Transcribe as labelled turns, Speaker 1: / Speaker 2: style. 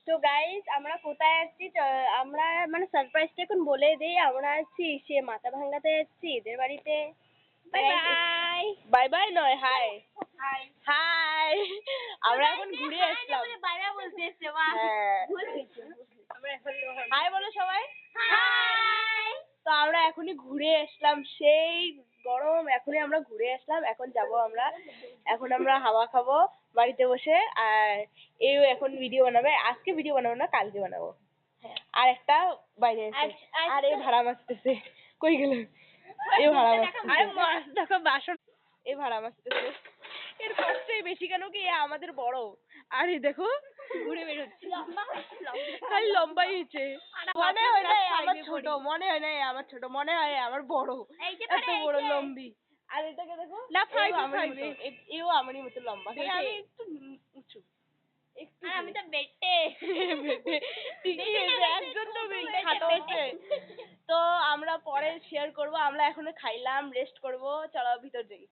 Speaker 1: তো গাইস আমরা কোথায় যাচ্ছি আমরা মানে সারপ্রাইজটা এখন বলে দিই। আমরা আছি সে মাথা ভাঙ্গাতে যাচ্ছি এদের বাড়িতে। Bye bye. বাই বাই নয়, হাই হাই হাই। আমরা এখন ঘুরে আসলাম। বাই বাই বলতে এসেছে মা। হ্যাঁ আমরা এখন হাই বলো সবাই। হাই। তো আমরা এখনই ঘুরে আসলাম, সেই গরম, এখনই আমরা ঘুরে আসলাম। এখন যাব আমরা, এখন আমরা হাওয়া খাবো বাড়িতে বসে। আর এও এখন ভিডিও বানাবে। আজকে ভিডিও বানাবো না, কালকে বানাবো। আর একটা বাইরে আছে, আর এই ভাড়া মারতেছে। কই গেল? এই ভাড়া মারতেছে। আরে মাছ দেখো বাসন। এই ভাড়া মারতেছে। এর কষ্টই বেশি কেন কি আমাদের বড়। আর এই দেখো ঘুরে বের হচ্ছে। খালি লম্বাই হয়েছে। মনে হয় না আমার ছোট, মনে হয় না আমার ছোট, মনে হয় আমার বড়। এত বড় লম্বি। আর এটাকে দেখো, এও আমারই মতো লম্বা। আমি একটু উঁচু। আমি তো বেটে। একজন তো খাটো আছে। তো আমরা পরে শেয়ার করবো। আমরা এখনো খাইলাম, রেস্ট করবো। চলো ভিতর যাই।